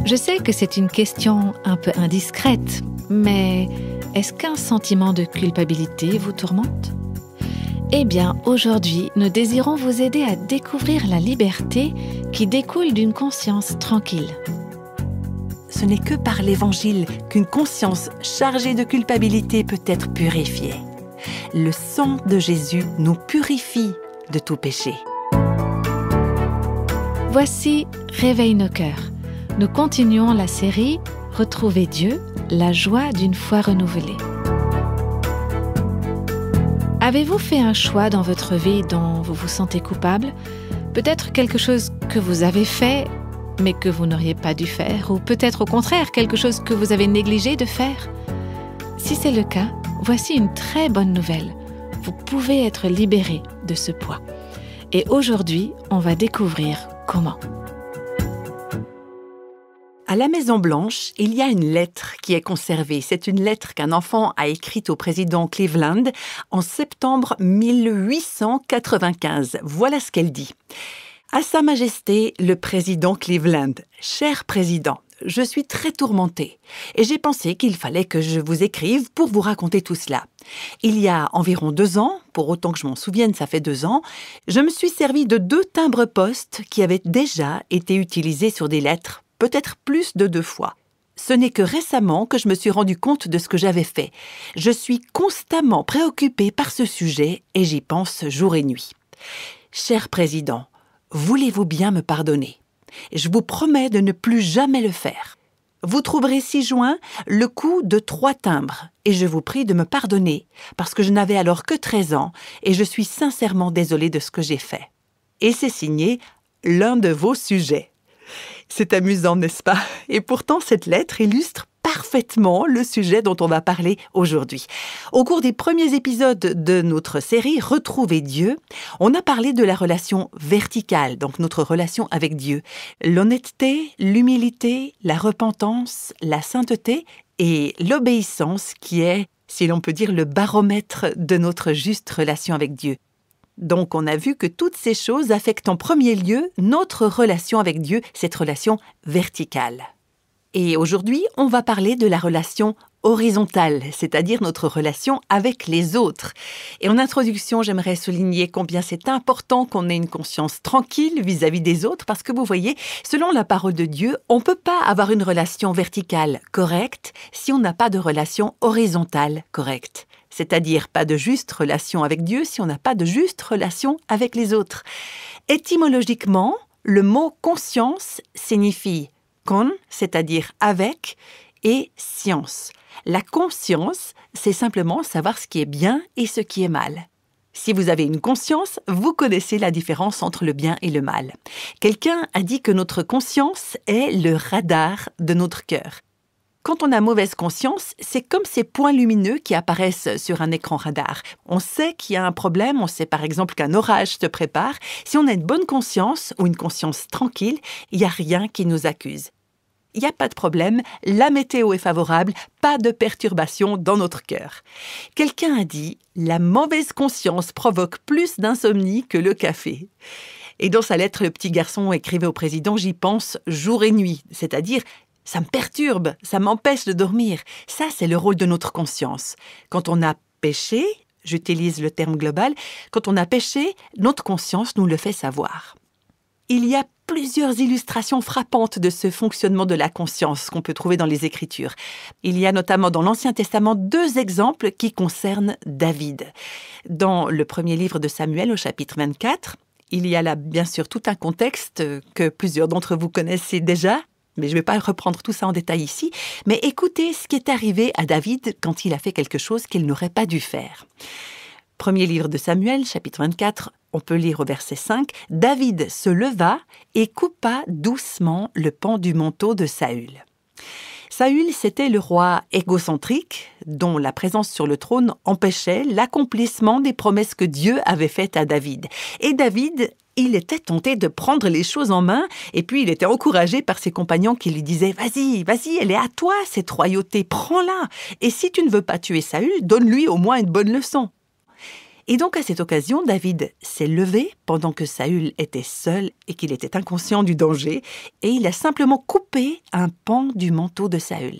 Je sais que c'est une question un peu indiscrète, mais est-ce qu'un sentiment de culpabilité vous tourmente ? Eh bien, aujourd'hui, nous désirons vous aider à découvrir la liberté qui découle d'une conscience tranquille. Ce n'est que par l'Évangile qu'une conscience chargée de culpabilité peut être purifiée. Le sang de Jésus nous purifie de tout péché. Voici Réveille nos cœurs. Nous continuons la série Retrouver Dieu, la joie d'une foi renouvelée. Avez-vous fait un choix dans votre vie dont vous vous sentez coupable ? Peut-être quelque chose que vous avez fait, mais que vous n'auriez pas dû faire, ou peut-être au contraire quelque chose que vous avez négligé de faire ? Si c'est le cas, voici une très bonne nouvelle. Vous pouvez être libéré de ce poids. Et aujourd'hui, on va découvrir comment. À la Maison-Blanche, il y a une lettre qui est conservée. C'est une lettre qu'un enfant a écrite au président Cleveland en septembre 1895. Voilà ce qu'elle dit. À Sa Majesté, le président Cleveland. Cher président, je suis très tourmentée et j'ai pensé qu'il fallait que je vous écrive pour vous raconter tout cela. Il y a environ 2 ans, pour autant que je m'en souvienne, ça fait 2 ans, je me suis servi de 2 timbres-poste qui avaient déjà été utilisés sur des lettres, peut-être plus de 2 fois. Ce n'est que récemment que je me suis rendu compte de ce que j'avais fait. Je suis constamment préoccupée par ce sujet et j'y pense jour et nuit. Cher président, voulez-vous bien me pardonner ? Je vous promets de ne plus jamais le faire. Vous trouverez ci-joint le coût de 3 timbres et je vous prie de me pardonner parce que je n'avais alors que 13 ans et je suis sincèrement désolée de ce que j'ai fait. Et c'est signé l'un de vos sujets. C'est amusant, n'est-ce pas ? Et pourtant, cette lettre illustre parfaitement le sujet dont on va parler aujourd'hui. Au cours des premiers épisodes de notre série Retrouver Dieu, on a parlé de la relation verticale, donc notre relation avec Dieu. L'honnêteté, l'humilité, la repentance, la sainteté et l'obéissance qui est, si l'on peut dire, le baromètre de notre juste relation avec Dieu. Donc, on a vu que toutes ces choses affectent en premier lieu notre relation avec Dieu, cette relation verticale. Et aujourd'hui, on va parler de la relation horizontale, c'est-à-dire notre relation avec les autres. Et en introduction, j'aimerais souligner combien c'est important qu'on ait une conscience tranquille vis-à-vis des autres, parce que vous voyez, selon la parole de Dieu, on ne peut pas avoir une relation verticale correcte si on n'a pas de relation horizontale correcte. C'est-à-dire pas de juste relation avec Dieu si on n'a pas de juste relation avec les autres. Étymologiquement, le mot conscience signifie con, c'est-à-dire avec, et science. La conscience, c'est simplement savoir ce qui est bien et ce qui est mal. Si vous avez une conscience, vous connaissez la différence entre le bien et le mal. Quelqu'un a dit que notre conscience est le radar de notre cœur. Quand on a mauvaise conscience, c'est comme ces points lumineux qui apparaissent sur un écran radar. On sait qu'il y a un problème, on sait par exemple qu'un orage se prépare. Si on a une bonne conscience ou une conscience tranquille, il n'y a rien qui nous accuse. Il n'y a pas de problème, la météo est favorable, pas de perturbation dans notre cœur. Quelqu'un a dit « La mauvaise conscience provoque plus d'insomnie que le café ». Et dans sa lettre, le petit garçon écrivait au président « J'y pense jour et nuit », c'est-à-dire ça me perturbe, ça m'empêche de dormir. Ça, c'est le rôle de notre conscience. Quand on a péché, j'utilise le terme global, quand on a péché, notre conscience nous le fait savoir. Il y a plusieurs illustrations frappantes de ce fonctionnement de la conscience qu'on peut trouver dans les Écritures. Il y a notamment dans l'Ancien Testament 2 exemples qui concernent David. Dans le premier livre de Samuel, au chapitre 24, il y a là bien sûr tout un contexte que plusieurs d'entre vous connaissez déjà, mais je ne vais pas reprendre tout ça en détail ici. Mais écoutez ce qui est arrivé à David quand il a fait quelque chose qu'il n'aurait pas dû faire. Premier livre de Samuel, chapitre 24, on peut lire au verset 5. « David se leva et coupa doucement le pan du manteau de Saül. » Saül, c'était le roi égocentrique dont la présence sur le trône empêchait l'accomplissement des promesses que Dieu avait faites à David. Et David, il était tenté de prendre les choses en main et puis il était encouragé par ses compagnons qui lui disaient « Vas-y, elle est à toi cette royauté, prends-la. Et si tu ne veux pas tuer Saül, donne-lui au moins une bonne leçon. » Et donc à cette occasion, David s'est levé pendant que Saül était seul et qu'il était inconscient du danger, et il a simplement coupé un pan du manteau de Saül.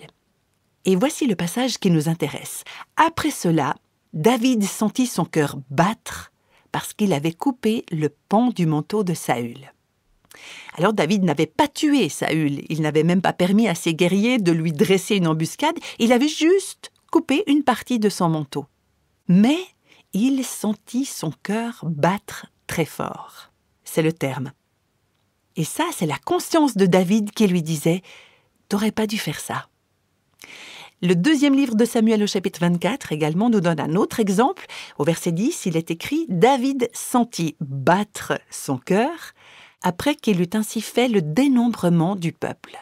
Et voici le passage qui nous intéresse. Après cela, David sentit son cœur battre parce qu'il avait coupé le pan du manteau de Saül. Alors David n'avait pas tué Saül, il n'avait même pas permis à ses guerriers de lui dresser une embuscade, il avait juste coupé une partie de son manteau. Mais il sentit son cœur battre très fort. C'est le terme. Et ça, c'est la conscience de David qui lui disait « T'aurais pas dû faire ça ». Le deuxième livre de Samuel au chapitre 24 également nous donne un autre exemple. Au verset 10, il est écrit « David sentit battre son cœur après qu'il eut ainsi fait le dénombrement du peuple ».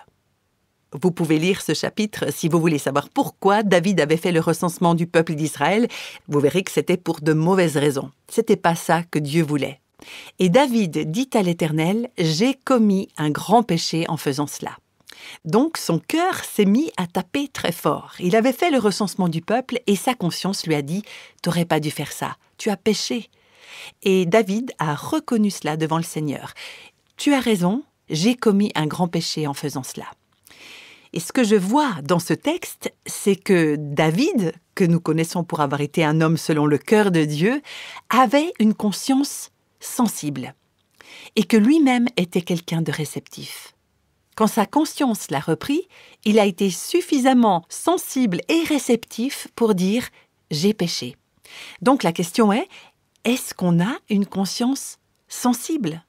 Vous pouvez lire ce chapitre si vous voulez savoir pourquoi David avait fait le recensement du peuple d'Israël. Vous verrez que c'était pour de mauvaises raisons. C'était pas ça que Dieu voulait. Et David dit à l'Éternel « J'ai commis un grand péché en faisant cela ». Donc son cœur s'est mis à taper très fort. Il avait fait le recensement du peuple et sa conscience lui a dit « T'aurais pas dû faire ça, tu as péché ». Et David a reconnu cela devant le Seigneur. « Tu as raison, j'ai commis un grand péché en faisant cela ». Et ce que je vois dans ce texte, c'est que David, que nous connaissons pour avoir été un homme selon le cœur de Dieu, avait une conscience sensible et que lui-même était quelqu'un de réceptif. Quand sa conscience l'a repris, il a été suffisamment sensible et réceptif pour dire « j'ai péché ». Donc la question est-ce qu'on a une conscience sensible ?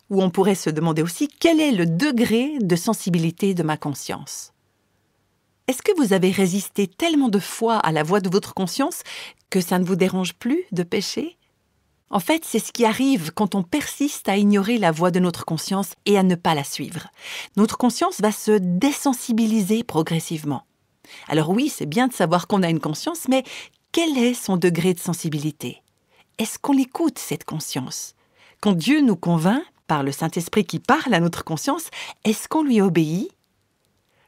Ou on pourrait se demander aussi quel est le degré de sensibilité de ma conscience. Est-ce que vous avez résisté tellement de fois à la voix de votre conscience que ça ne vous dérange plus de pécher ? En fait, c'est ce qui arrive quand on persiste à ignorer la voix de notre conscience et à ne pas la suivre. Notre conscience va se désensibiliser progressivement. Alors oui, c'est bien de savoir qu'on a une conscience, mais quel est son degré de sensibilité ? Est-ce qu'on l'écoute, cette conscience ? Quand Dieu nous convainc, par le Saint-Esprit qui parle à notre conscience, est-ce qu'on lui obéit ?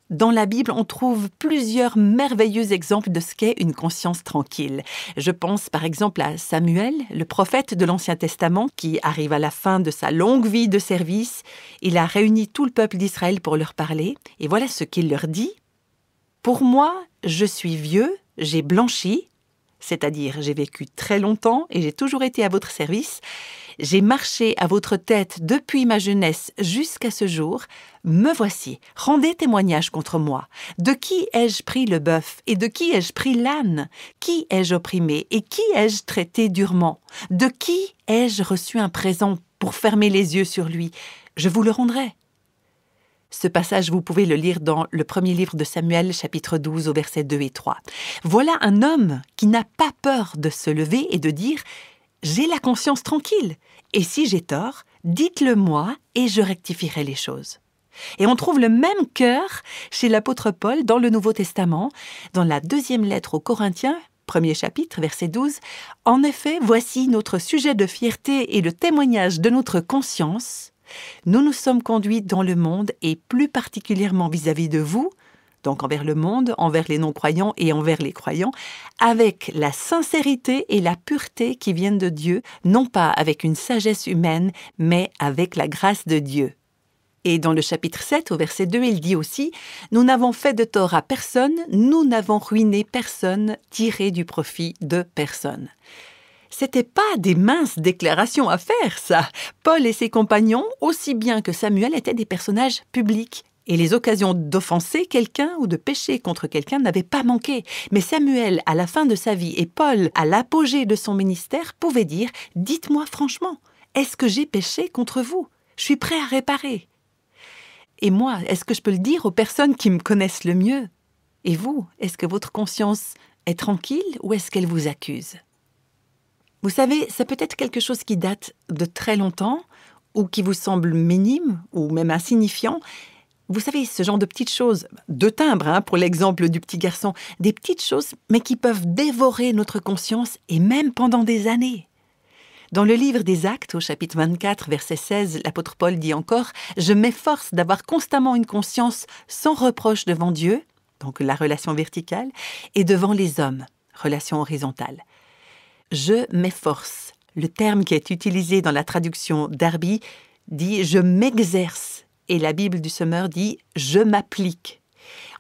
Dans la Bible, on trouve plusieurs merveilleux exemples de ce qu'est une conscience tranquille. Je pense par exemple à Samuel, le prophète de l'Ancien Testament, qui arrive à la fin de sa longue vie de service. Il a réuni tout le peuple d'Israël pour leur parler, et voilà ce qu'il leur dit. « Pour moi, je suis vieux, j'ai blanchi, c'est-à-dire j'ai vécu très longtemps et j'ai toujours été à votre service. J'ai marché à votre tête depuis ma jeunesse jusqu'à ce jour. Me voici, rendez témoignage contre moi. De qui ai-je pris le bœuf et de qui ai-je pris l'âne? Qui ai-je opprimé et qui ai-je traité durement? De qui ai-je reçu un présent pour fermer les yeux sur lui? Je vous le rendrai. » Ce passage, vous pouvez le lire dans le premier livre de Samuel, chapitre 12, au versets 2 et 3. Voilà un homme qui n'a pas peur de se lever et de dire « J'ai la conscience tranquille, et si j'ai tort, dites-le moi et je rectifierai les choses. » Et on trouve le même cœur chez l'apôtre Paul dans le Nouveau Testament, dans la deuxième lettre aux Corinthiens, premier chapitre, verset 12. « En effet, voici notre sujet de fierté et le témoignage de notre conscience. Nous nous sommes conduits dans le monde et plus particulièrement vis-à-vis de vous, donc envers le monde, envers les non-croyants et envers les croyants, avec la sincérité et la pureté qui viennent de Dieu, non pas avec une sagesse humaine, mais avec la grâce de Dieu. » Et dans le chapitre 7, au verset 2, il dit aussi « Nous n'avons fait de tort à personne, nous n'avons ruiné personne, tiré du profit de personne. » C'était pas des minces déclarations à faire, ça. Paul et ses compagnons, aussi bien que Samuel, étaient des personnages publics. Et les occasions d'offenser quelqu'un ou de pécher contre quelqu'un n'avaient pas manqué. Mais Samuel, à la fin de sa vie, et Paul, à l'apogée de son ministère, pouvaient dire « Dites-moi franchement, est-ce que j'ai péché contre vous? Je suis prêt à réparer. » Et moi, est-ce que je peux le dire aux personnes qui me connaissent le mieux? Et vous, est-ce que votre conscience est tranquille ou est-ce qu'elle vous accuse? Vous savez, ça peut être quelque chose qui date de très longtemps ou qui vous semble minime ou même insignifiant. Vous savez, ce genre de petites choses, de timbre pour l'exemple du petit garçon, des petites choses mais qui peuvent dévorer notre conscience et même pendant des années. Dans le livre des Actes, au chapitre 24, verset 16, l'apôtre Paul dit encore « Je m'efforce d'avoir constamment une conscience sans reproche devant Dieu », donc la relation verticale, et devant les hommes, relation horizontale. Je m'efforce. Le terme qui est utilisé dans la traduction Darby dit « je m'exerce » et la Bible du Semeur dit « je m'applique ».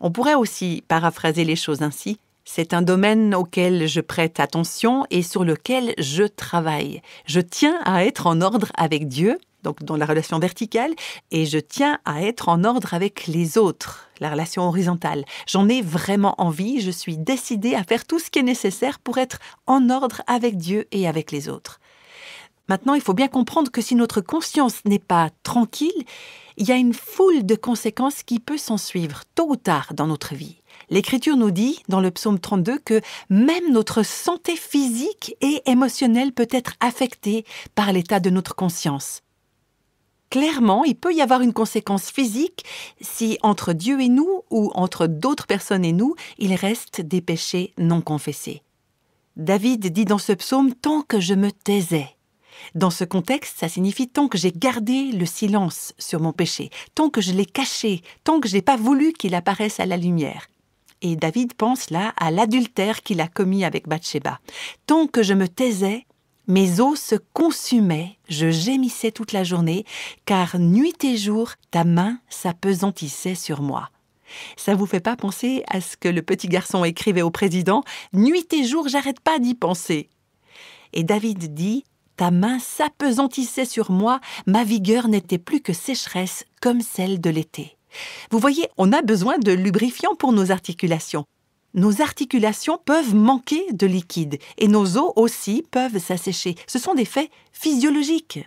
On pourrait aussi paraphraser les choses ainsi. C'est un domaine auquel je prête attention et sur lequel je travaille. Je tiens à être en ordre avec Dieu, donc dans la relation verticale, et je tiens à être en ordre avec les autres, la relation horizontale. J'en ai vraiment envie, je suis décidée à faire tout ce qui est nécessaire pour être en ordre avec Dieu et avec les autres. Maintenant, il faut bien comprendre que si notre conscience n'est pas tranquille, il y a une foule de conséquences qui peut s'en suivre tôt ou tard dans notre vie. L'Écriture nous dit, dans le psaume 32, que même notre santé physique et émotionnelle peut être affectée par l'état de notre conscience. Clairement, il peut y avoir une conséquence physique si entre Dieu et nous, ou entre d'autres personnes et nous, il reste des péchés non confessés. David dit dans ce psaume « tant que je me taisais ». Dans ce contexte, ça signifie tant que j'ai gardé le silence sur mon péché, tant que je l'ai caché, tant que je n'ai pas voulu qu'il apparaisse à la lumière. Et David pense là à l'adultère qu'il a commis avec Bathsheba. Tant que je me taisais, mes os se consumaient, je gémissais toute la journée, car nuit et jour, ta main s'apesantissait sur moi. Ça vous fait pas penser à ce que le petit garçon écrivait au président « Nuit et jour, j'arrête pas d'y penser ». Et David dit « Ta main s'apesantissait sur moi, ma vigueur n'était plus que sécheresse comme celle de l'été. » Vous voyez, on a besoin de lubrifiant pour nos articulations. Nos articulations peuvent manquer de liquide et nos os aussi peuvent s'assécher. Ce sont des faits physiologiques.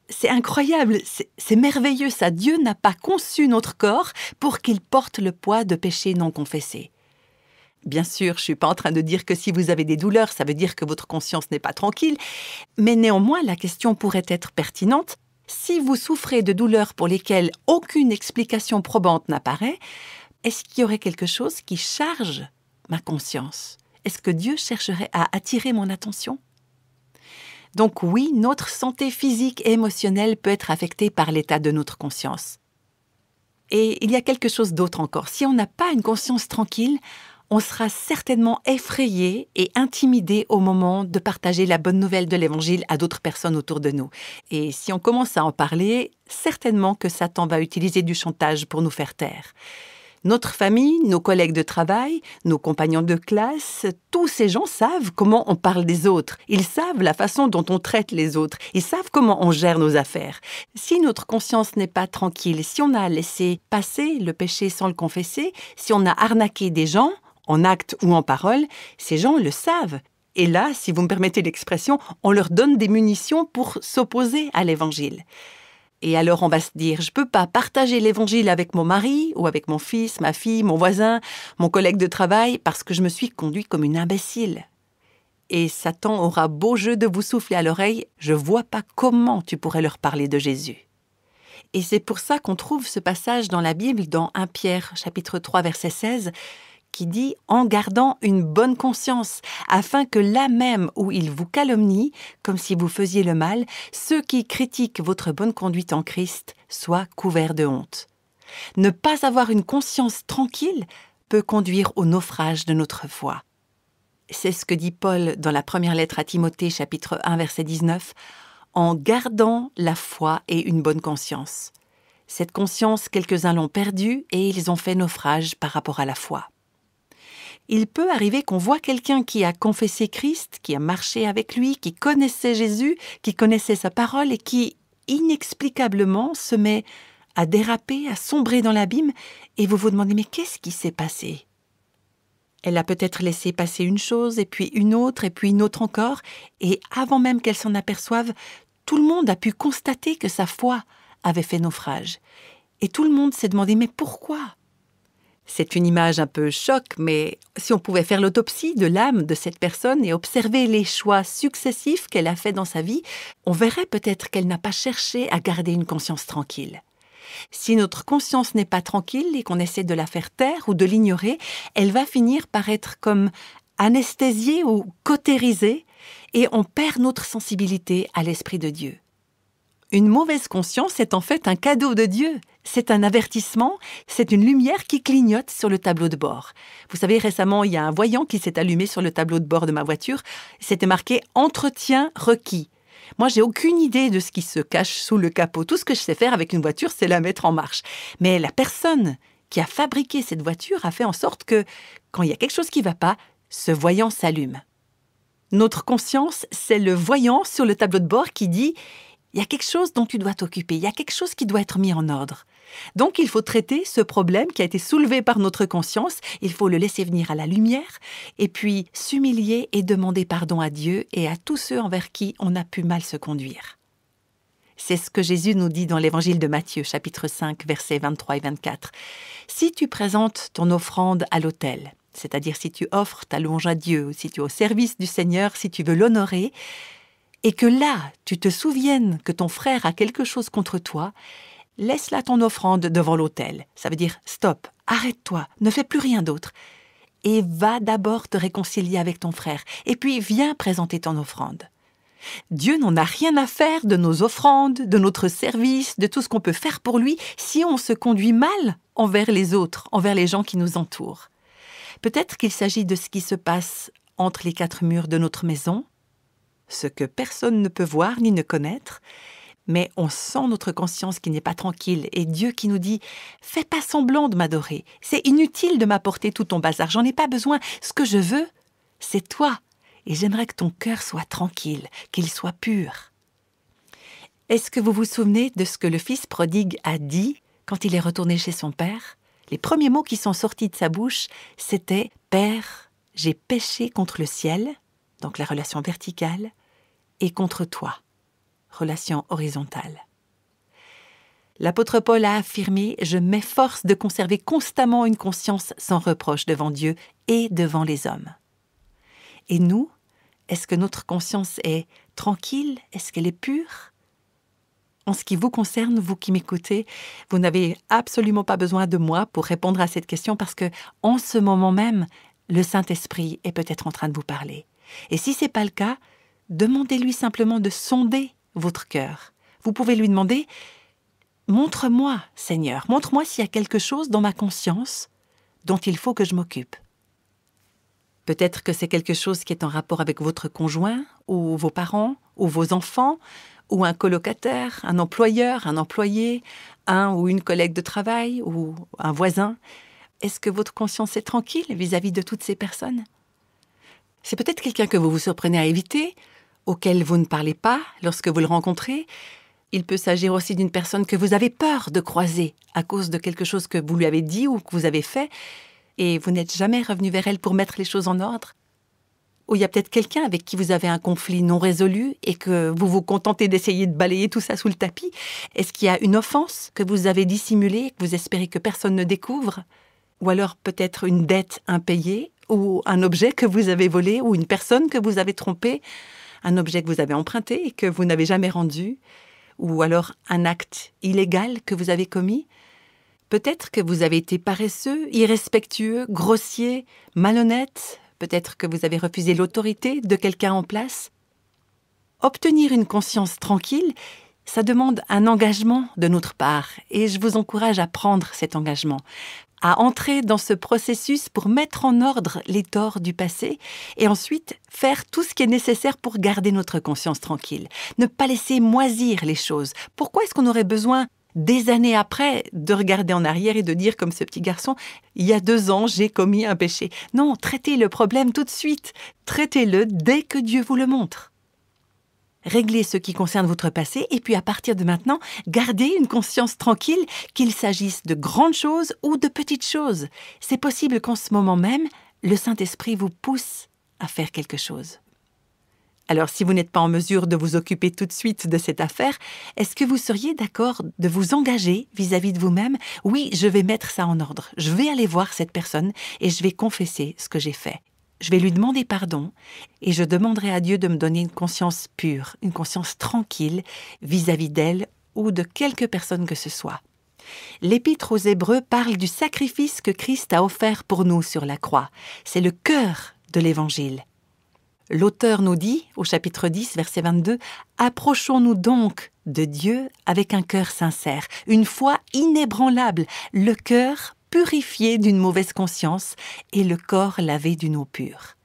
C'est incroyable, c'est merveilleux ça. Dieu n'a pas conçu notre corps pour qu'il porte le poids de péchés non confessés. Bien sûr, je ne suis pas en train de dire que si vous avez des douleurs, ça veut dire que votre conscience n'est pas tranquille, mais néanmoins, la question pourrait être pertinente. Si vous souffrez de douleurs pour lesquelles aucune explication probante n'apparaît, est-ce qu'il y aurait quelque chose qui charge ma conscience? Est-ce que Dieu chercherait à attirer mon attention? Donc oui, notre santé physique et émotionnelle peut être affectée par l'état de notre conscience. Et il y a quelque chose d'autre encore. Si on n'a pas une conscience tranquille, on sera certainement effrayé et intimidé au moment de partager la bonne nouvelle de l'Évangile à d'autres personnes autour de nous. Et si on commence à en parler, certainement que Satan va utiliser du chantage pour nous faire taire. Notre famille, nos collègues de travail, nos compagnons de classe, tous ces gens savent comment on parle des autres. Ils savent la façon dont on traite les autres. Ils savent comment on gère nos affaires. Si notre conscience n'est pas tranquille, si on a laissé passer le péché sans le confesser, si on a arnaqué des gens, en acte ou en parole, ces gens le savent. Et là, si vous me permettez l'expression, on leur donne des munitions pour s'opposer à l'Évangile. Et alors on va se dire, je ne peux pas partager l'Évangile avec mon mari, ou avec mon fils, ma fille, mon voisin, mon collègue de travail, parce que je me suis conduit comme une imbécile. Et Satan aura beau jeu de vous souffler à l'oreille, je ne vois pas comment tu pourrais leur parler de Jésus. Et c'est pour ça qu'on trouve ce passage dans la Bible, dans 1 Pierre, chapitre 3, verset 16, qui dit « En gardant une bonne conscience, afin que là même où ils vous calomnient, comme si vous faisiez le mal, ceux qui critiquent votre bonne conduite en Christ soient couverts de honte. » Ne pas avoir une conscience tranquille peut conduire au naufrage de notre foi. C'est ce que dit Paul dans la première lettre à Timothée, chapitre 1, verset 19, « En gardant la foi et une bonne conscience. » Cette conscience, quelques-uns l'ont perdue et ils ont fait naufrage par rapport à la foi. Il peut arriver qu'on voit quelqu'un qui a confessé Christ, qui a marché avec lui, qui connaissait Jésus, qui connaissait sa parole et qui, inexplicablement, se met à déraper, à sombrer dans l'abîme et vous vous demandez « mais qu'est-ce qui s'est passé ?» Elle a peut-être laissé passer une chose et puis une autre encore et avant même qu'elle s'en aperçoive, tout le monde a pu constater que sa foi avait fait naufrage. Et tout le monde s'est demandé « mais pourquoi ?» C'est une image un peu choc, mais si on pouvait faire l'autopsie de l'âme de cette personne et observer les choix successifs qu'elle a faits dans sa vie, on verrait peut-être qu'elle n'a pas cherché à garder une conscience tranquille. Si notre conscience n'est pas tranquille et qu'on essaie de la faire taire ou de l'ignorer, elle va finir par être comme anesthésiée ou cautérisée et on perd notre sensibilité à l'Esprit de Dieu. Une mauvaise conscience est en fait un cadeau de Dieu. C'est un avertissement, c'est une lumière qui clignote sur le tableau de bord. Vous savez, récemment, il y a un voyant qui s'est allumé sur le tableau de bord de ma voiture. C'était marqué « Entretien requis ». Moi, j'ai aucune idée de ce qui se cache sous le capot. Tout ce que je sais faire avec une voiture, c'est la mettre en marche. Mais la personne qui a fabriqué cette voiture a fait en sorte que, quand il y a quelque chose qui ne va pas, ce voyant s'allume. Notre conscience, c'est le voyant sur le tableau de bord qui dit « Il y a quelque chose dont tu dois t'occuper, il y a quelque chose qui doit être mis en ordre ». Donc, il faut traiter ce problème qui a été soulevé par notre conscience, il faut le laisser venir à la lumière, et puis s'humilier et demander pardon à Dieu et à tous ceux envers qui on a pu mal se conduire. C'est ce que Jésus nous dit dans l'évangile de Matthieu, chapitre 5, versets 23 et 24. « Si tu présentes ton offrande à l'autel, c'est-à-dire si tu offres ta louange à Dieu, si tu es au service du Seigneur, si tu veux l'honorer, et que là, tu te souviennes que ton frère a quelque chose contre toi, laisse là ton offrande devant l'autel. Ça veut dire stop, arrête-toi, ne fais plus rien d'autre. Et va d'abord te réconcilier avec ton frère, et puis viens présenter ton offrande. » Dieu n'en a rien à faire de nos offrandes, de notre service, de tout ce qu'on peut faire pour lui, si on se conduit mal envers les autres, envers les gens qui nous entourent. Peut-être qu'il s'agit de ce qui se passe entre les quatre murs de notre maison, ce que personne ne peut voir ni ne connaître, mais on sent notre conscience qui n'est pas tranquille et Dieu qui nous dit « Fais pas semblant de m'adorer, c'est inutile de m'apporter tout ton bazar, j'en ai pas besoin, ce que je veux, c'est toi, et j'aimerais que ton cœur soit tranquille, qu'il soit pur. » Est-ce que vous vous souvenez de ce que le fils prodigue a dit quand il est retourné chez son père ? Les premiers mots qui sont sortis de sa bouche, c'était « Père, j'ai péché contre le ciel », donc la relation verticale, et contre toi, relation horizontale. L'apôtre Paul a affirmé « Je m'efforce de conserver constamment une conscience sans reproche devant Dieu et devant les hommes ». Et nous, est-ce que notre conscience est tranquille? Est-ce qu'elle est pure? En ce qui vous concerne, vous qui m'écoutez, vous n'avez absolument pas besoin de moi pour répondre à cette question parce que, en ce moment même, le Saint-Esprit est peut-être en train de vous parler. Et si ce n'est pas le cas, demandez-lui simplement de sonder votre cœur. Vous pouvez lui demander « Montre-moi, Seigneur, montre-moi s'il y a quelque chose dans ma conscience dont il faut que je m'occupe. » Peut-être que c'est quelque chose qui est en rapport avec votre conjoint, ou vos parents, ou vos enfants, ou un colocataire, un employeur, un employé, un ou une collègue de travail, ou un voisin. Est-ce que votre conscience est tranquille vis-à-vis de toutes ces personnes? C'est peut-être quelqu'un que vous vous surprenez à éviter, auquel vous ne parlez pas lorsque vous le rencontrez. Il peut s'agir aussi d'une personne que vous avez peur de croiser à cause de quelque chose que vous lui avez dit ou que vous avez fait, et vous n'êtes jamais revenu vers elle pour mettre les choses en ordre. Ou il y a peut-être quelqu'un avec qui vous avez un conflit non résolu et que vous vous contentez d'essayer de balayer tout ça sous le tapis. Est-ce qu'il y a une offense que vous avez dissimulée, que vous espérez que personne ne découvre? Ou alors peut-être une dette impayée, ou un objet que vous avez volé, ou une personne que vous avez trompée, un objet que vous avez emprunté et que vous n'avez jamais rendu, ou alors un acte illégal que vous avez commis? Peut-être que vous avez été paresseux, irrespectueux, grossier, malhonnête. Peut-être que vous avez refusé l'autorité de quelqu'un en place. Obtenir une conscience tranquille, ça demande un engagement de notre part. Et je vous encourage à prendre cet engagement, à entrer dans ce processus pour mettre en ordre les torts du passé et ensuite faire tout ce qui est nécessaire pour garder notre conscience tranquille. Ne pas laisser moisir les choses. Pourquoi est-ce qu'on aurait besoin des années après, de regarder en arrière et de dire comme ce petit garçon, il y a 2 ans, j'ai commis un péché. Non, traitez le problème tout de suite. Traitez-le dès que Dieu vous le montre. Réglez ce qui concerne votre passé et puis à partir de maintenant, gardez une conscience tranquille, qu'il s'agisse de grandes choses ou de petites choses. C'est possible qu'en ce moment même, le Saint-Esprit vous pousse à faire quelque chose. Alors, si vous n'êtes pas en mesure de vous occuper tout de suite de cette affaire, est-ce que vous seriez d'accord de vous engager vis-à-vis de vous-même? Oui, je vais mettre ça en ordre. Je vais aller voir cette personne et je vais confesser ce que j'ai fait. Je vais lui demander pardon et je demanderai à Dieu de me donner une conscience pure, une conscience tranquille vis-à-vis d'elle ou de quelque personne que ce soit. L'Épître aux Hébreux parle du sacrifice que Christ a offert pour nous sur la croix. C'est le cœur de l'Évangile. L'auteur nous dit, au chapitre 10, verset 22, « Approchons-nous donc de Dieu avec un cœur sincère, une foi inébranlable, le cœur purifié d'une mauvaise conscience et le corps lavé d'une eau pure.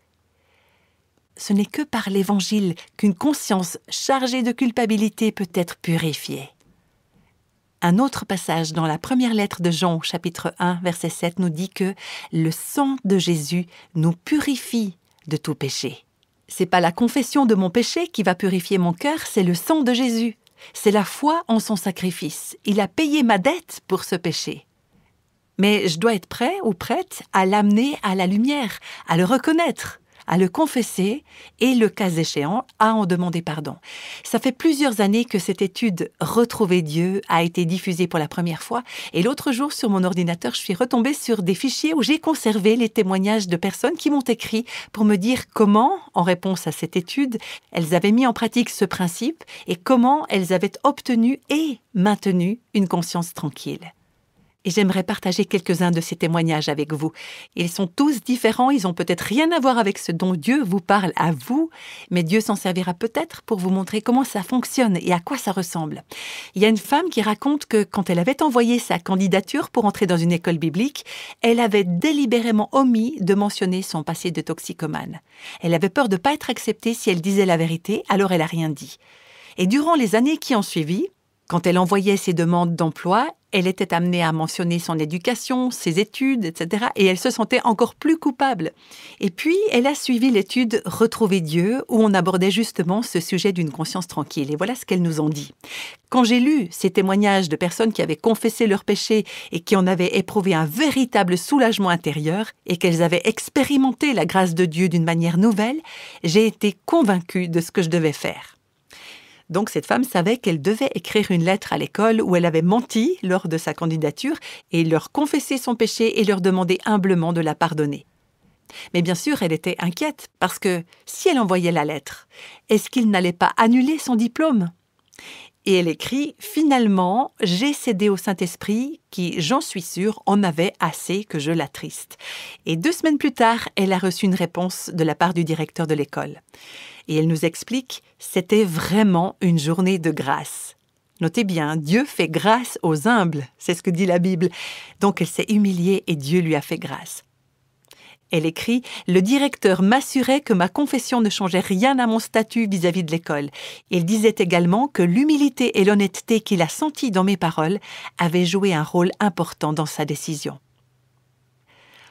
Ce n'est que par l'Évangile qu'une conscience chargée de culpabilité peut être purifiée. Un autre passage dans la première lettre de Jean, chapitre 1, verset 7, nous dit que le sang de Jésus nous purifie de tout péché. C'est pas la confession de mon péché qui va purifier mon cœur, c'est le sang de Jésus. C'est la foi en son sacrifice. Il a payé ma dette pour ce péché. Mais je dois être prêt ou prête à l'amener à la lumière, à le reconnaître, à le confesser et, le cas échéant, à en demander pardon. Ça fait plusieurs années que cette étude « Retrouver Dieu » a été diffusée pour la première fois et l'autre jour, sur mon ordinateur, je suis retombée sur des fichiers où j'ai conservé les témoignages de personnes qui m'ont écrit pour me dire comment, en réponse à cette étude, elles avaient mis en pratique ce principe et comment elles avaient obtenu et maintenu une conscience tranquille. Et j'aimerais partager quelques-uns de ces témoignages avec vous. Ils sont tous différents, ils n'ont peut-être rien à voir avec ce dont Dieu vous parle à vous, mais Dieu s'en servira peut-être pour vous montrer comment ça fonctionne et à quoi ça ressemble. Il y a une femme qui raconte que quand elle avait envoyé sa candidature pour entrer dans une école biblique, elle avait délibérément omis de mentionner son passé de toxicomane. Elle avait peur de ne pas être acceptée si elle disait la vérité, alors elle n'a rien dit. Et durant les années qui ont suivi, quand elle envoyait ses demandes d'emploi, elle était amenée à mentionner son éducation, ses études, etc. Et elle se sentait encore plus coupable. Et puis, elle a suivi l'étude « Retrouver Dieu » où on abordait justement ce sujet d'une conscience tranquille. Et voilà ce qu'elle nous en dit. Quand j'ai lu ces témoignages de personnes qui avaient confessé leurs péchés et qui en avaient éprouvé un véritable soulagement intérieur et qu'elles avaient expérimenté la grâce de Dieu d'une manière nouvelle, j'ai été convaincue de ce que je devais faire. Donc cette femme savait qu'elle devait écrire une lettre à l'école où elle avait menti lors de sa candidature et leur confesser son péché et leur demander humblement de la pardonner. Mais bien sûr, elle était inquiète parce que si elle envoyait la lettre, est-ce qu'il n'allait pas annuler son diplôme ? Et elle écrit « Finalement, j'ai cédé au Saint-Esprit qui, j'en suis sûre, en avait assez que je l'attriste. » Et 2 semaines plus tard, elle a reçu une réponse de la part du directeur de l'école. Et elle nous explique « C'était vraiment une journée de grâce. » Notez bien, Dieu fait grâce aux humbles, c'est ce que dit la Bible. Donc elle s'est humiliée et Dieu lui a fait grâce. Elle écrit « Le directeur m'assurait que ma confession ne changeait rien à mon statut vis-à-vis de l'école. Il disait également que l'humilité et l'honnêteté qu'il a senties dans mes paroles avaient joué un rôle important dans sa décision. »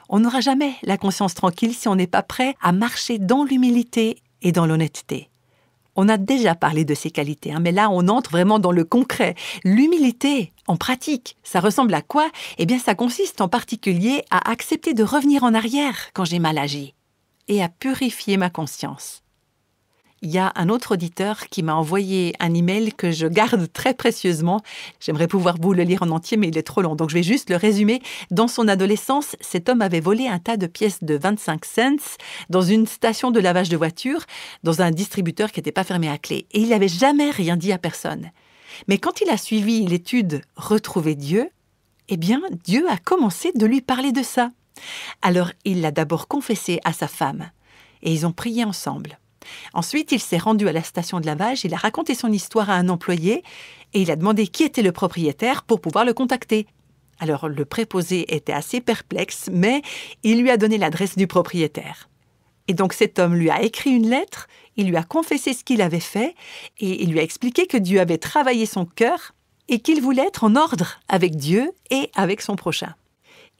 On n'aura jamais la conscience tranquille si on n'est pas prêt à marcher dans l'humilité et dans l'honnêteté. On a déjà parlé de ces qualités, mais là, on entre vraiment dans le concret. L'humilité, en pratique, ça ressemble à quoi ? Eh bien, ça consiste en particulier à accepter de revenir en arrière quand j'ai mal agi et à purifier ma conscience. Il y a un autre auditeur qui m'a envoyé un email que je garde très précieusement. J'aimerais pouvoir vous le lire en entier, mais il est trop long, donc je vais juste le résumer. Dans son adolescence, cet homme avait volé un tas de pièces de 25 cents dans une station de lavage de voitures, dans un distributeur qui n'était pas fermé à clé. Et il n'avait jamais rien dit à personne. Mais quand il a suivi l'étude « Retrouver Dieu », eh bien, Dieu a commencé de lui parler de ça. Alors, il l'a d'abord confessé à sa femme, et ils ont prié ensemble. Ensuite, il s'est rendu à la station de lavage, il a raconté son histoire à un employé et il a demandé qui était le propriétaire pour pouvoir le contacter. Alors, le préposé était assez perplexe, mais il lui a donné l'adresse du propriétaire. Et donc, cet homme lui a écrit une lettre, il lui a confessé ce qu'il avait fait et il lui a expliqué que Dieu avait travaillé son cœur et qu'il voulait être en ordre avec Dieu et avec son prochain.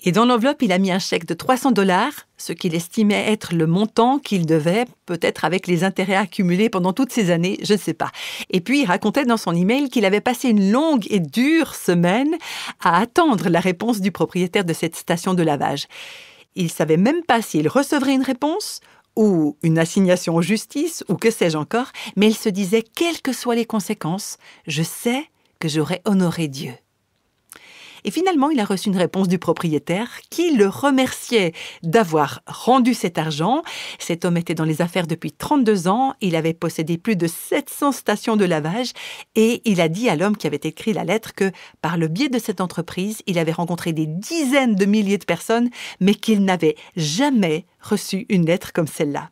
Et dans l'enveloppe, il a mis un chèque de 300 $, ce qu'il estimait être le montant qu'il devait, peut-être avec les intérêts accumulés pendant toutes ces années, je ne sais pas. Et puis, il racontait dans son email qu'il avait passé une longue et dure semaine à attendre la réponse du propriétaire de cette station de lavage. Il ne savait même pas s'il recevrait une réponse ou une assignation en justice ou que sais-je encore, mais il se disait, quelles que soient les conséquences, je sais que j'aurai honoré Dieu. Et finalement, il a reçu une réponse du propriétaire qui le remerciait d'avoir rendu cet argent. Cet homme était dans les affaires depuis 32 ans, il avait possédé plus de 700 stations de lavage et il a dit à l'homme qui avait écrit la lettre que par le biais de cette entreprise, il avait rencontré des dizaines de milliers de personnes, mais qu'il n'avait jamais reçu une lettre comme celle-là.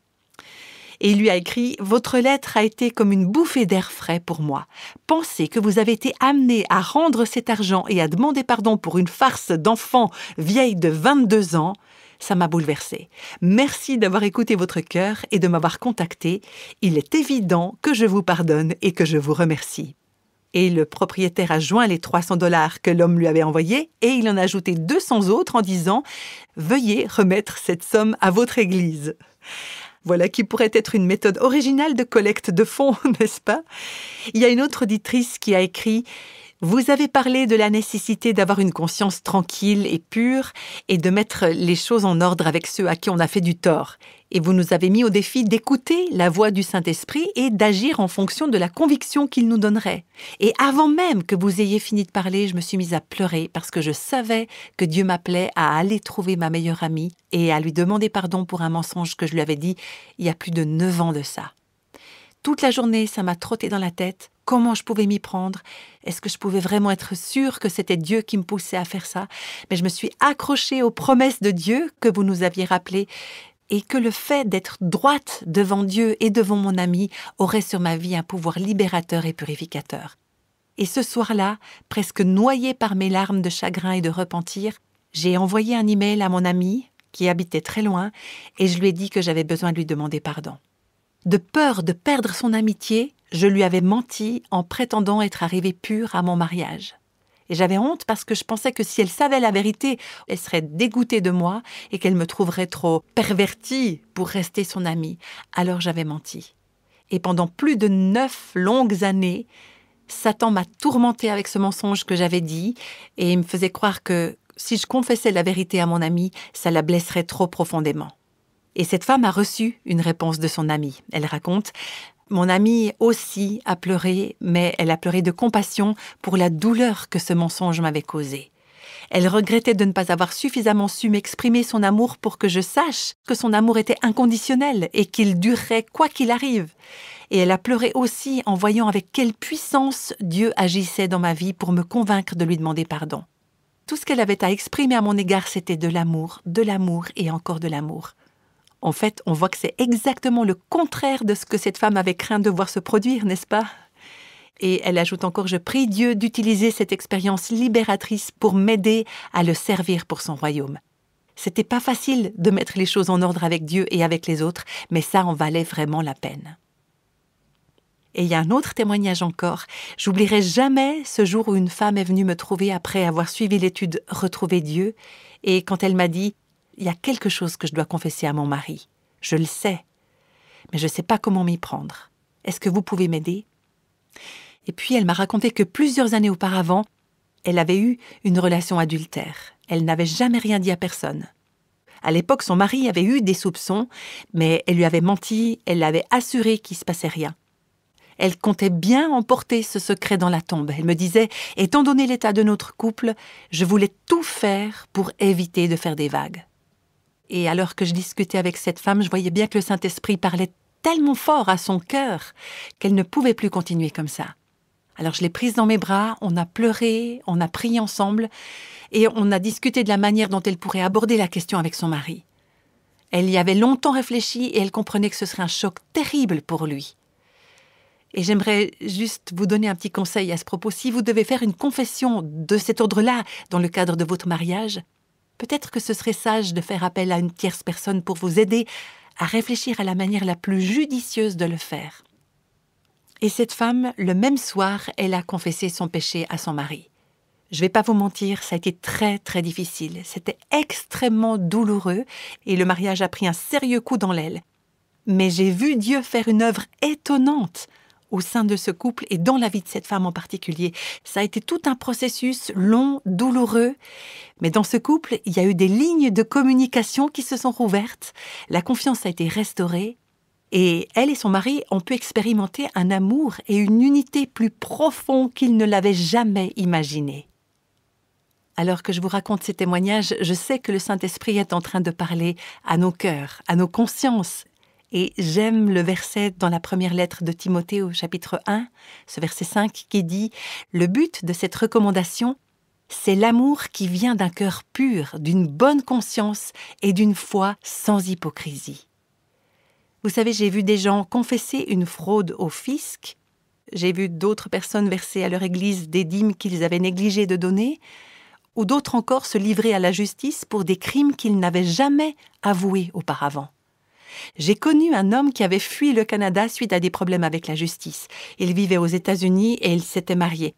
Et il lui a écrit « Votre lettre a été comme une bouffée d'air frais pour moi. Penser que vous avez été amené à rendre cet argent et à demander pardon pour une farce d'enfant vieille de 22 ans, ça m'a bouleversée. Merci d'avoir écouté votre cœur et de m'avoir contacté. Il est évident que je vous pardonne et que je vous remercie. » Et le propriétaire a joint les 300 $ que l'homme lui avait envoyés et il en a ajouté 200 autres en disant « Veuillez remettre cette somme à votre église ». Voilà qui pourrait être une méthode originale de collecte de fonds, n'est-ce pas? Il y a une autre auditrice qui a écrit « Vous avez parlé de la nécessité d'avoir une conscience tranquille et pure et de mettre les choses en ordre avec ceux à qui on a fait du tort. Et vous nous avez mis au défi d'écouter la voix du Saint-Esprit et d'agir en fonction de la conviction qu'il nous donnerait. Et avant même que vous ayez fini de parler, je me suis mise à pleurer parce que je savais que Dieu m'appelait à aller trouver ma meilleure amie et à lui demander pardon pour un mensonge que je lui avais dit il y a plus de 9 ans de ça. Toute la journée, ça m'a trotté dans la tête. Comment je pouvais m'y prendre? Est-ce que je pouvais vraiment être sûre que c'était Dieu qui me poussait à faire ça? Mais je me suis accrochée aux promesses de Dieu que vous nous aviez rappelées et que le fait d'être droite devant Dieu et devant mon ami aurait sur ma vie un pouvoir libérateur et purificateur. Et ce soir-là, presque noyée par mes larmes de chagrin et de repentir, j'ai envoyé un email à mon ami qui habitait très loin et je lui ai dit que j'avais besoin de lui demander pardon. De peur de perdre son amitié, je lui avais menti en prétendant être arrivée pure à mon mariage. Et j'avais honte parce que je pensais que si elle savait la vérité, elle serait dégoûtée de moi et qu'elle me trouverait trop pervertie pour rester son amie. Alors j'avais menti. Et pendant plus de 9 longues années, Satan m'a tourmentée avec ce mensonge que j'avais dit et il me faisait croire que si je confessais la vérité à mon amie, ça la blesserait trop profondément. Et cette femme a reçu une réponse de son amie. Elle raconte « Mon amie aussi a pleuré, mais elle a pleuré de compassion pour la douleur que ce mensonge m'avait causée. Elle regrettait de ne pas avoir suffisamment su m'exprimer son amour pour que je sache que son amour était inconditionnel et qu'il durerait quoi qu'il arrive. Et elle a pleuré aussi en voyant avec quelle puissance Dieu agissait dans ma vie pour me convaincre de lui demander pardon. Tout ce qu'elle avait à exprimer à mon égard, c'était de l'amour et encore de l'amour. » En fait, on voit que c'est exactement le contraire de ce que cette femme avait craint de voir se produire, n'est-ce pas? Et elle ajoute encore « Je prie Dieu d'utiliser cette expérience libératrice pour m'aider à le servir pour son royaume. » C'était pas facile de mettre les choses en ordre avec Dieu et avec les autres, mais ça en valait vraiment la peine. Et il y a un autre témoignage encore. J'oublierai jamais ce jour où une femme est venue me trouver après avoir suivi l'étude « Retrouver Dieu » et quand elle m'a dit « Il y a quelque chose que je dois confesser à mon mari. Je le sais, mais je ne sais pas comment m'y prendre. Est-ce que vous pouvez m'aider ?» Et puis elle m'a raconté que plusieurs années auparavant, elle avait eu une relation adultère. Elle n'avait jamais rien dit à personne. À l'époque, son mari avait eu des soupçons, mais elle lui avait menti, elle l'avait assuré qu'il ne se passait rien. Elle comptait bien emporter ce secret dans la tombe. Elle me disait, étant donné l'état de notre couple, je voulais tout faire pour éviter de faire des vagues. Et alors que je discutais avec cette femme, je voyais bien que le Saint-Esprit parlait tellement fort à son cœur qu'elle ne pouvait plus continuer comme ça. Alors je l'ai prise dans mes bras, on a pleuré, on a prié ensemble et on a discuté de la manière dont elle pourrait aborder la question avec son mari. Elle y avait longtemps réfléchi et elle comprenait que ce serait un choc terrible pour lui. Et j'aimerais juste vous donner un petit conseil à ce propos. Si vous devez faire une confession de cet ordre-là dans le cadre de votre mariage, peut-être que ce serait sage de faire appel à une tierce personne pour vous aider à réfléchir à la manière la plus judicieuse de le faire. Et cette femme, le même soir, elle a confessé son péché à son mari. Je ne vais pas vous mentir, ça a été très très difficile. C'était extrêmement douloureux et le mariage a pris un sérieux coup dans l'aile. Mais j'ai vu Dieu faire une œuvre étonnante au sein de ce couple et dans la vie de cette femme en particulier. Ça a été tout un processus long, douloureux, mais dans ce couple, il y a eu des lignes de communication qui se sont rouvertes, la confiance a été restaurée, et elle et son mari ont pu expérimenter un amour et une unité plus profonds qu'ils ne l'avaient jamais imaginé. Alors que je vous raconte ces témoignages, je sais que le Saint-Esprit est en train de parler à nos cœurs, à nos consciences. Et j'aime le verset dans la première lettre de Timothée au chapitre 1, ce verset 5 qui dit « Le but de cette recommandation, c'est l'amour qui vient d'un cœur pur, d'une bonne conscience et d'une foi sans hypocrisie. » Vous savez, j'ai vu des gens confesser une fraude au fisc. J'ai vu d'autres personnes verser à leur église des dîmes qu'ils avaient négligé de donner, ou d'autres encore se livrer à la justice pour des crimes qu'ils n'avaient jamais avoués auparavant. J'ai connu un homme qui avait fui le Canada suite à des problèmes avec la justice. Il vivait aux États-Unis et il s'était marié.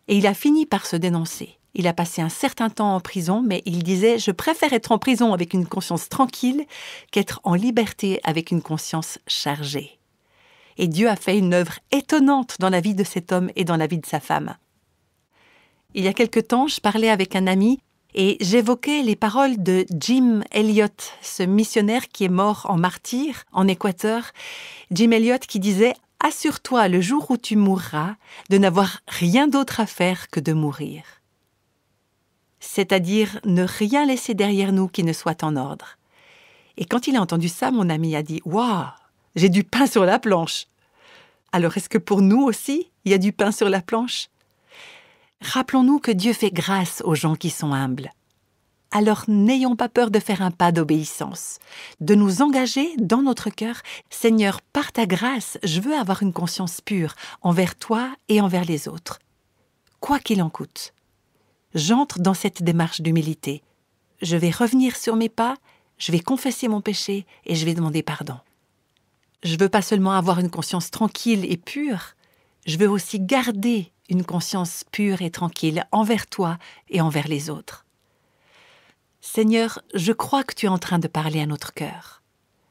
Et il a fini par se dénoncer. Il a passé un certain temps en prison, mais il disait « Je préfère être en prison avec une conscience tranquille qu'être en liberté avec une conscience chargée. » Et Dieu a fait une œuvre étonnante dans la vie de cet homme et dans la vie de sa femme. Il y a quelque temps, je parlais avec un ami et j'évoquais les paroles de Jim Elliot, ce missionnaire qui est mort en martyr en Équateur. Jim Elliot qui disait « Assure-toi le jour où tu mourras de n'avoir rien d'autre à faire que de mourir. » C'est-à-dire ne rien laisser derrière nous qui ne soit en ordre. Et quand il a entendu ça, mon ami a dit « Waouh, j'ai du pain sur la planche !» Alors est-ce que pour nous aussi, il y a du pain sur la planche ? Rappelons-nous que Dieu fait grâce aux gens qui sont humbles. Alors n'ayons pas peur de faire un pas d'obéissance, de nous engager dans notre cœur. Seigneur, par ta grâce, je veux avoir une conscience pure envers toi et envers les autres. Quoi qu'il en coûte. J'entre dans cette démarche d'humilité. Je vais revenir sur mes pas, je vais confesser mon péché et je vais demander pardon. Je veux pas seulement avoir une conscience tranquille et pure, je veux aussi garder une conscience pure et tranquille envers toi et envers les autres. Seigneur, je crois que tu es en train de parler à notre cœur.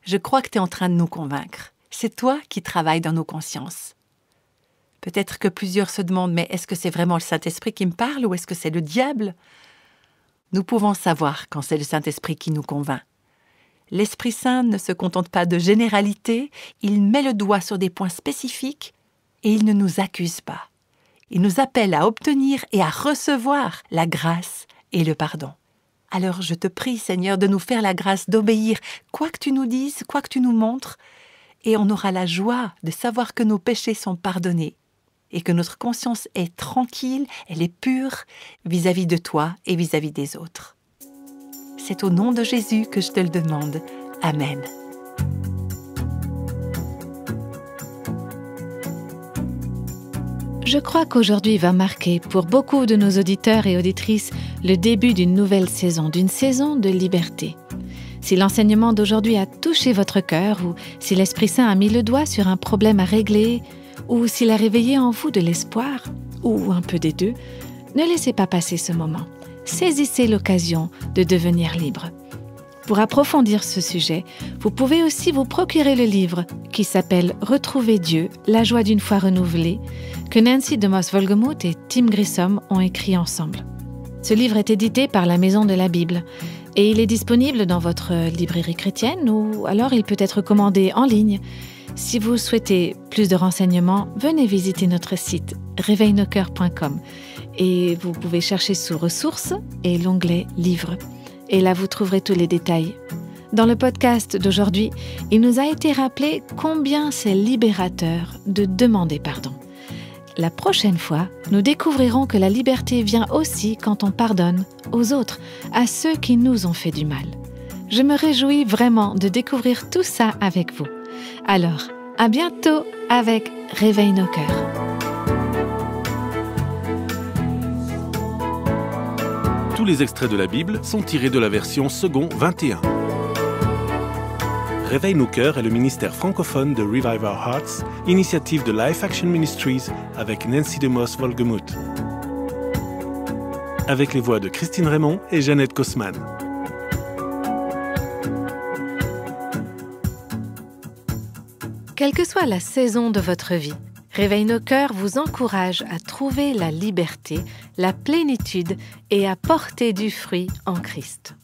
Je crois que tu es en train de nous convaincre. C'est toi qui travailles dans nos consciences. Peut-être que plusieurs se demandent, mais est-ce que c'est vraiment le Saint-Esprit qui me parle ou est-ce que c'est le diable ? Nous pouvons savoir quand c'est le Saint-Esprit qui nous convainc. L'Esprit Saint ne se contente pas de généralités, il met le doigt sur des points spécifiques et il ne nous accuse pas. Il nous appelle à obtenir et à recevoir la grâce et le pardon. Alors je te prie, Seigneur, de nous faire la grâce d'obéir, quoi que tu nous dises, quoi que tu nous montres, et on aura la joie de savoir que nos péchés sont pardonnés et que notre conscience est tranquille, elle est pure vis-à-vis de toi et vis-à-vis des autres. C'est au nom de Jésus que je te le demande. Amen. Je crois qu'aujourd'hui va marquer pour beaucoup de nos auditeurs et auditrices le début d'une nouvelle saison, d'une saison de liberté. Si l'enseignement d'aujourd'hui a touché votre cœur ou si l'Esprit Saint a mis le doigt sur un problème à régler ou s'il a réveillé en vous de l'espoir ou un peu des deux, ne laissez pas passer ce moment. Saisissez l'occasion de devenir libre. Pour approfondir ce sujet, vous pouvez aussi vous procurer le livre qui s'appelle « Retrouver Dieu, la joie d'une foi renouvelée » que Nancy DeMoss-Wolgemuth et Tim Grissom ont écrit ensemble. Ce livre est édité par la Maison de la Bible et il est disponible dans votre librairie chrétienne ou alors il peut être commandé en ligne. Si vous souhaitez plus de renseignements, venez visiter notre site réveilnoscoeurs.com et vous pouvez chercher sous ressources et l'onglet livres. Et là, vous trouverez tous les détails. Dans le podcast d'aujourd'hui, il nous a été rappelé combien c'est libérateur de demander pardon. La prochaine fois, nous découvrirons que la liberté vient aussi quand on pardonne aux autres, à ceux qui nous ont fait du mal. Je me réjouis vraiment de découvrir tout ça avec vous. Alors, à bientôt avec Réveille nos cœurs. Tous les extraits de la Bible sont tirés de la version second 21. Réveille nos cœurs est le ministère francophone de Revive Our Hearts, initiative de Life Action Ministries avec Nancy DeMoss-Wolgemuth. Avec les voix de Christine Raymond et Jeannette Kosman. Quelle que soit la saison de votre vie, Réveille nos cœurs vous encourage à trouver la liberté, la plénitude et à porter du fruit en Christ.